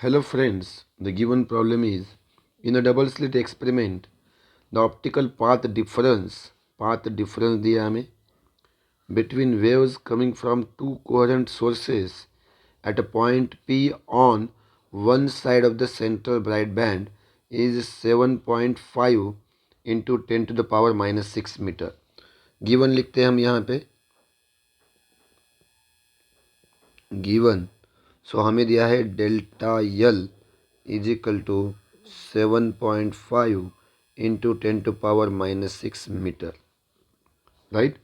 Hello friends, the given problem is in a double slit experiment the optical path difference दिया हमें between waves coming from two coherent sources at a point P on one side of the central bright band is 7.5 into 10 to the power minus 6 meter. Given लिखते हैं हम यहाँ पे given so हमें दिया है delta L is equal to 7.5 into 10 to power minus 6 meter, right?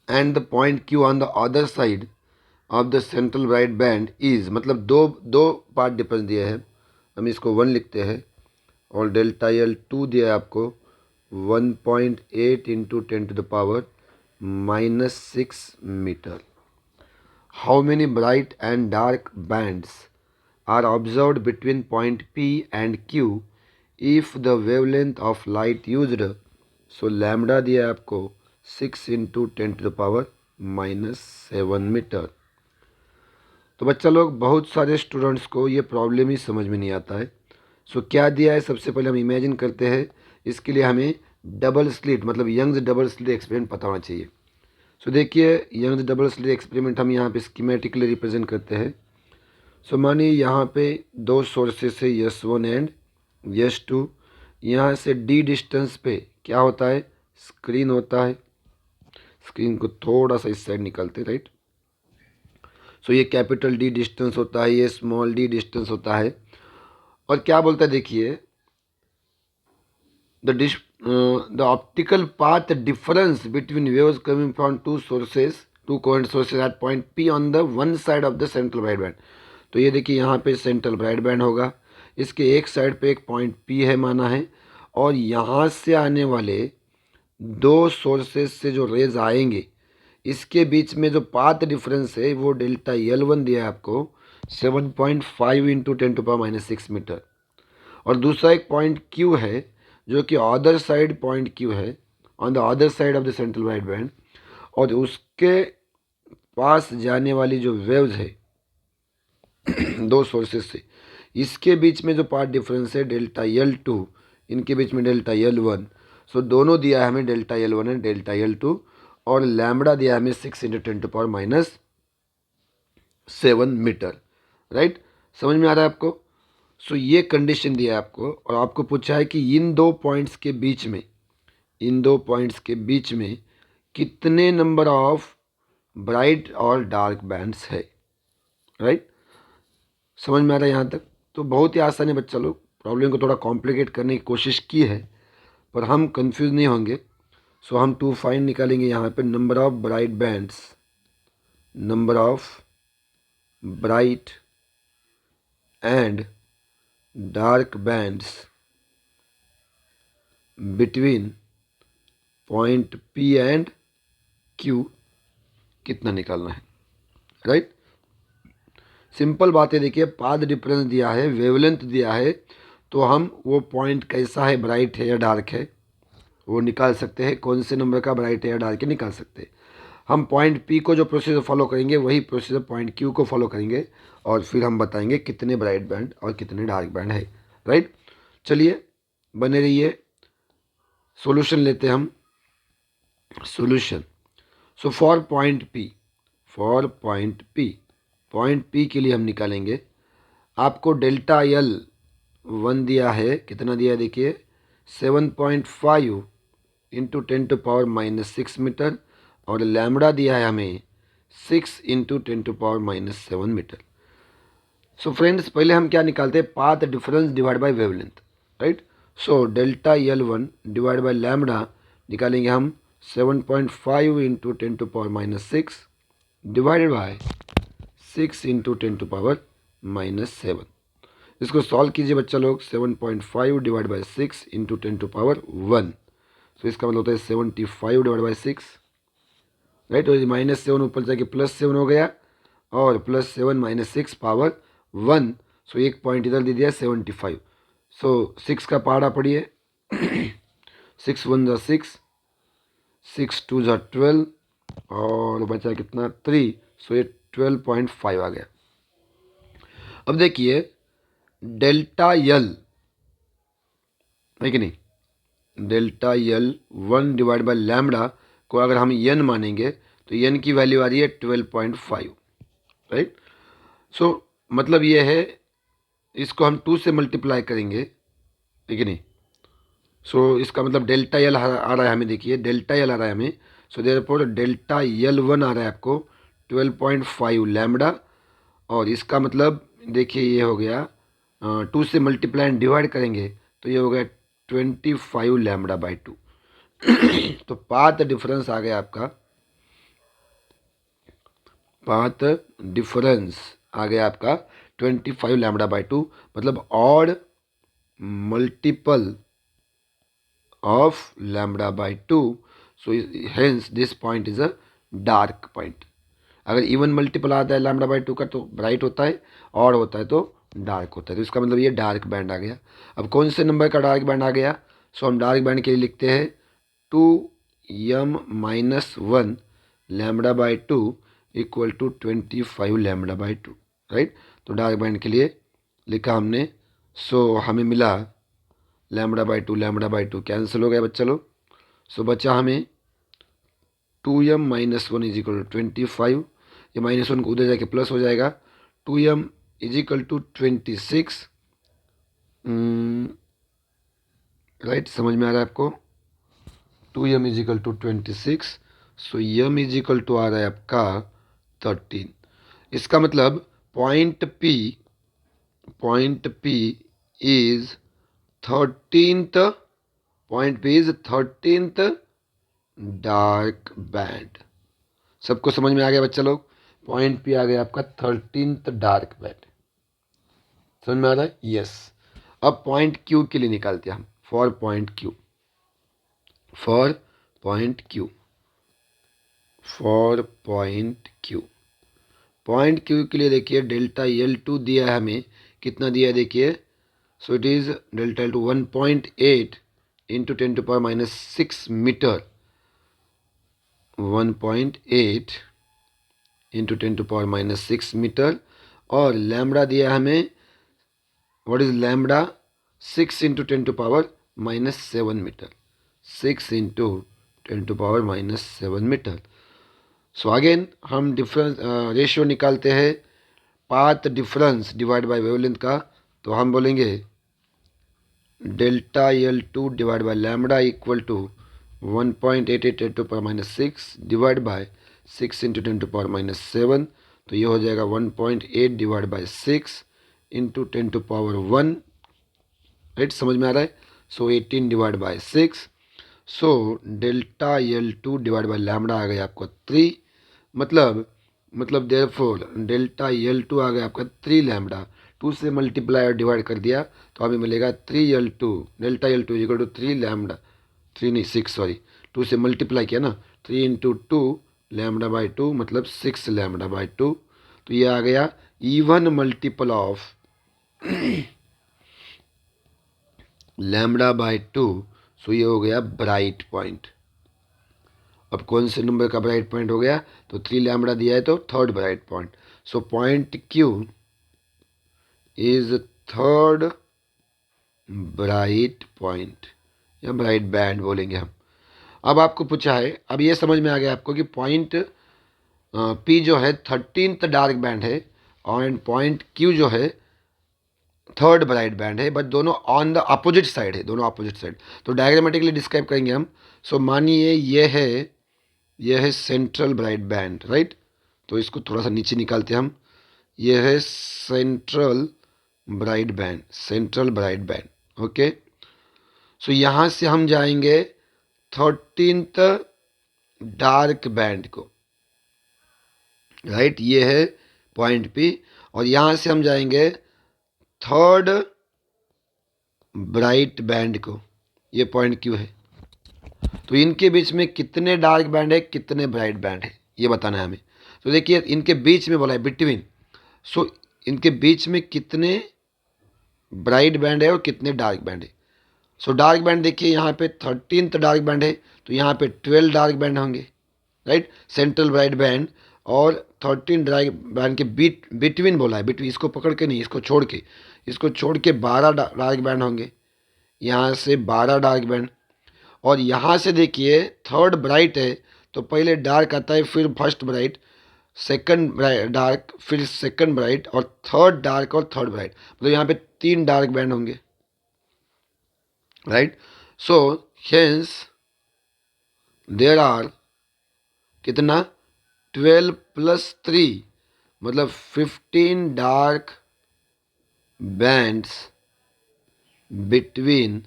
And the point Q on the other side of the central bright band is, मतलब दो दो पार्ट डिफरेंस दिया है, हम इसको 1 लिखते हैं और डेल्टा यल 2 दिया है आपको 1.8 into 10 to the power minus 6 meter. How many bright and dark bands are observed between point P and Q if the wavelength of light used, so lambda दिया है आपको 6 into 10 to the power minus 7 meter. तो बच्चा लोग बहुत सारे students को ये प्रॉब्लम ही समझ में नहीं आता है. सो क्या दिया है, सबसे पहले हम इमेजिन करते हैं. इसके लिए हमें डबल स्लिट मतलब यंग्स डबल स्लिट एक्सपेरिमेंट पता होना चाहिए. सो देखिए यंग्स डबल स्लिट एक्सपेरिमेंट हम यहाँ पे स्कीमेटिकली रिप्रेजेंट करते हैं. सो मानिए यहाँ पे दो सोर्सेस से S1 एंड S2. यहाँ से D डिस्टेंस पे क्या होता है, स्क्रीन होता है. स्क्रीन को थोड़ा सा इस साइड निकालते, राइट. सो ये कैपिटल D डिस्टेंस होता है, ये स्मॉल d डिस्टेंस होता है. और क्या बोलता है देखिए, the optical path difference between waves coming from two coherent sources at point P on the one side of the central bright band. तो ये देखिए यहाँ पे सेंट्रल ब्राइट बैंड होगा, इसके एक साइड पे एक पॉइंट P है माना है, और यहाँ से आने वाले दो सोर्सेस से जो रेज आएंगे इसके बीच में जो पाथ डिफरेंस है वो डेल्टा L1 दिया है आपको 7.5 into 10 to power minus 6 metre. और दूसरा एक पॉइंट Q है जो कि अदर साइड पॉइंट Q है on the other side of the central bright band, और उसके पास जाने वाली जो वेव्स है दो सोर्सेस से, इसके बीच में जो पार्ट डिफरेंस है डेल्टा L2, इनके बीच में डेल्टा L1. सो दोनों दिया है हमें delta L1 and delta L2, और लैम्बडा दिया है हमें 6 into 10 to power minus 7 metre, right. समझ में आ रहा है आपको. सो ये कंडीशन दिया है आपको, और आपको पूछा है कि इन दो पॉइंट्स के बीच में कितने नंबर ऑफ ब्राइट और डार्क बैंड्स है, राइट. समझ में आ रहा है यहाँ तक. तो बहुत ही आसान है बच्चा लोग, प्रॉब्लम को थोड़ा कॉम्प्लिकेट करने की कोशिश की है पर हम कंफ्यूज नहीं होंगे. सो हम टू फाइंड निकालेंगे यहाँ पे number of bright bands, number of bright and dark bands between point P and Q कितना निकालना है, राइट. सिंपल बात है. देखिए पाथ डिफरेंस दिया है, वेवलेंथ दिया है, तो हम वो पॉइंट कैसा है, ब्राइट है या डार्क है, वो निकाल सकते हैं. कौन से नंबर का ब्राइट है या डार्क है निकाल सकते हैं. हम पॉइंट P को जो प्रोसीजर फॉलो करेंगे वही प्रोसीजर पॉइंट Q को फॉलो करेंगे, और फिर हम बताएंगे कितने ब्राइट बैंड और कितने डार्क बैंड है, राइट. चलिए बने रहिए. सॉल्यूशन लेते हैं हम. Solution. So for point P के लिए हम निकालेंगे. आपको डेल्टा L1 दिया है, कितना दिया है देखिए 7.5 into 10 to power minus 6 metre, और लैम्बडा दिया है हमें 6 into 10 to power minus 7 metre. So friends पहले हम क्या निकालते हैं, path difference divide by wavelength, right. So delta L1 divide by lambda निकालेंगे हम 7.5 into 10 to power minus 6 divided by 6 into 10 to power minus 7. इसको सॉल्व कीजिए बच्चा लोग. 7.5 divide by 6 into 10 to power 1. तो इसका मतलब होता है 75 डिवाइड बाई 6, राइट. और माइनस 7 ऊपर जाके प्लस 7 हो गया, और प्लस 7 माइनस 6 पावर 1. सो एक पॉइंट इधर दे दिया 75. सो 6 का पहाड़ा पढ़िए 6 1 ज़ा 6, 6 2 ज़ा 12, और बचा कितना 3. सो ये 12.5 आ गया. अब देखिए डेल्टा यल है कि नहीं, डेल्टा यल 1/λ को अगर हम n मानेंगे तो n की वैल्यू आ रही है 12.5, राइट। सो मतलब ये है, इसको हम 2 से मल्टीप्लाई करेंगे, ठीक है नहीं। सो इसका मतलब डेल्टा यल आ रहा है हमें, देखिए डेल्टा यल आ रहा है हमें। सो देयरफॉर डेल्टा यल 1 आ रहा है आपको 12.5 और इसका मतलब देखिए ये हो गया 2 से मल्टीप्लाई एंड डिवाइड करेंगे तो ये हो गया 25 λ/2। तो पाथ डिफरेंस आ गया आपका, पाथ डिफरेंस आ गया आपका 25 λ/2, मतलब odd multiple of λ/2. So hence this point is a dark point. अगर इवन मल्टीपल आता है λ/2 का तो ब्राइट होता है, और होता है तो डार्क होता है। तो इसका मतलब ये डार्क बैंड आ गया। अब कौन से नंबर का डार्क बैंड आ गया? सो हम डार्क बैंड के लिए लिखते हैं 2m-1 λ/2 इक्वल टू 25 λ/2, राइट। तो डार्क बैंड के लिए लिखा हमने। सो हमें मिला λ/2 कैंसिल हो गया बच्चा लोग। सो बचा हमें 2m-1 इज इक्वल टू 25, ये -1 को उधर जाके प्लस हो जाएगा, 2m is equal to 26, right. समझ में आ रहा है आपको? 2m is equal to 26, so m is equal to आ रहा है आपका 13। इसका मतलब point P is 13th, point P is 13th dark band. सबको समझ में आ गया बच्चा लोग? पॉइंट P आ गया आपका 13th डार्क बैंड। समझ में आ रहा है? यस। अब पॉइंट Q के लिए निकालते हैं हम, for point Q, for point Q, for point Q। Point Q के लिए देखिए डेल्टा L2 दिया है हमें, कितना दिया है देखिए। So it is delta L2 1.8 into 10⁻⁻6 metre, 1.8 into 10⁻⁻6 metre. और लैम्बडा दिया हमें, what is lambda? 6 into 10⁻⁻7 metre, 6 into 10⁻⁻7 metre. So again हम डिफरेंस रेशियो निकालते हैं path difference divide by wavelength का। तो हम बोलेंगे delta L2 divide by lambda equal to 1.88 10⁻⁻6 divide by 6 into 10⁻⁻7। तो ये हो जाएगा 1.8 डिवाइड बाय 6 इंटू 10⁻1, राइट। समझ में आ रहा है? So 18 divide by 6। So delta L2 divide by lambda आ गया आपको 3, मतलब देयरफॉर डेल्टा L2 आ गया आपका 3 लैम्बडा। 2 से मल्टीप्लाई और डिवाइड कर दिया तो हमें मिलेगा 3L2, delta L2 equal to 3 lambda, 3 नहीं 6 सॉरी, 2 से मल्टीप्लाई किया ना, 3 इंटू 2 λ/2 मतलब 6 λ/2। तो ये आ गया इवन मल्टीपल ऑफ λ/2। सो ये हो गया ब्राइट पॉइंट। अब कौन से नंबर का ब्राइट पॉइंट हो गया? तो 3 लैम्बडा दिया है तो third bright point. So point Q is third bright point, या ब्राइट बैंड बोलेंगे हम। अब आपको पूछा है, अब ये समझ में आ गया आपको कि पॉइंट P जो है 13th डार्क बैंड है और पॉइंट Q जो है थर्ड ब्राइट बैंड है, बट दोनों ऑन द अपोजिट साइड है, दोनों अपोजिट साइड। तो डायग्रामेटिकली डिस्क्राइब करेंगे हम। सो मानिए ये है सेंट्रल ब्राइट बैंड, राइट। तो इसको थोड़ा सा नीचे निकालते हैं हम। ये है central bright band, central bright band, okay. So यहाँ से हम जाएंगे 13th डार्क बैंड को, राइट। ये है पॉइंट P और यहाँ से हम जाएंगे थर्ड ब्राइट बैंड को, ये पॉइंट Q है। तो इनके बीच में कितने डार्क बैंड है, कितने ब्राइट बैंड है, ये बताना है हमें। तो देखिए इनके बीच में बोला है बिटवीन। सो इनके बीच में कितने ब्राइट बैंड है और कितने डार्क बैंड है। सो डार्क बैंड देखिए यहाँ पे 13th डार्क बैंड है तो यहाँ पे 12 डार्क बैंड होंगे, राइट। सेंट्रल ब्राइट बैंड और 13 डार्क बैंड के बिटवीन बोला है, बिटवीन, इसको पकड़ के नहीं, इसको छोड़ के 12 डार्क बैंड होंगे, यहाँ से 12 डार्क बैंड। और यहाँ से देखिए थर्ड ब्राइट है तो पहले डार्क आता है, फिर फर्स्ट ब्राइट, सेकंड डार्क, फिर सेकंड ब्राइट, और थर्ड डार्क और थर्ड ब्राइट, मतलब यहाँ पे 3 डार्क बैंड होंगे, right. So hence there are कितना 12 प्लस 3 मतलब 15 dark bands between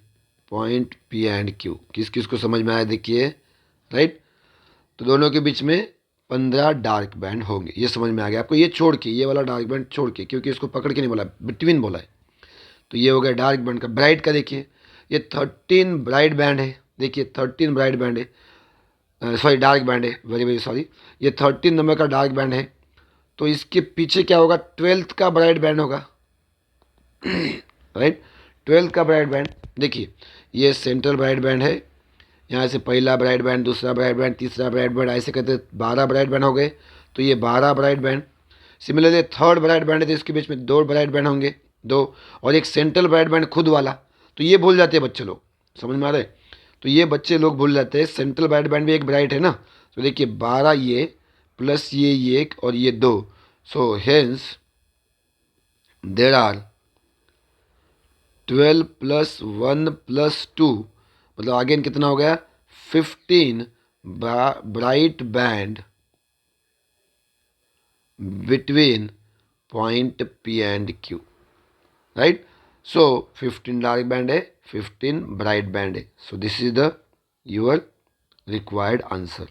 point P and Q. किस किस को समझ में आया देखिए, राइट। तो दोनों के बीच में 15 डार्क बैंड होंगे, ये समझ में आ गया आपको। ये छोड़ के, ये वाला डार्क बैंड छोड़ के, क्योंकि इसको पकड़ के नहीं बोला, बिटवीन बोला है, तो ये हो गया डार्क बैंड का। ब्राइट का देखिए, ये 13 ब्राइट बैंड है, देखिए 13 ब्राइट बैंड है, सॉरी डार्क बैंड है, वेरी वेरी सॉरी, ये 13 नंबर का डार्क बैंड है। तो इसके पीछे क्या होगा, 12th का ब्राइट बैंड होगा, राइट। 12th का ब्राइट बैंड देखिए, ये सेंट्रल ब्राइट बैंड है, यहाँ से पहला ब्राइट बैंड, दूसरा ब्राइट बैंड, तीसरा ब्राइट बैंड, ऐसे करते 12 ब्राइट बैंड हो गए। तो ये 12 bright band. Similarly third bright band है तो इसके बीच में 2 ब्राइट बैंड होंगे, 2, और एक सेंट्रल ब्राइट बैंड खुद वाला। तो ये भूल जाते हैं बच्चे लोग, समझ में आ रहा है। तो ये बच्चे लोग भूल जाते हैं, सेंट्रल ब्राइट बैंड भी एक ब्राइट है ना। तो देखिए 12 ये प्लस ये एक और ये 2, so hence there are 12 plus 1 plus 2, मतलब अगेन कितना हो गया 15 bright band between point P and Q, right. So 15 dark band है, 15 ब्राइट बैंड है। So this is the your required answer.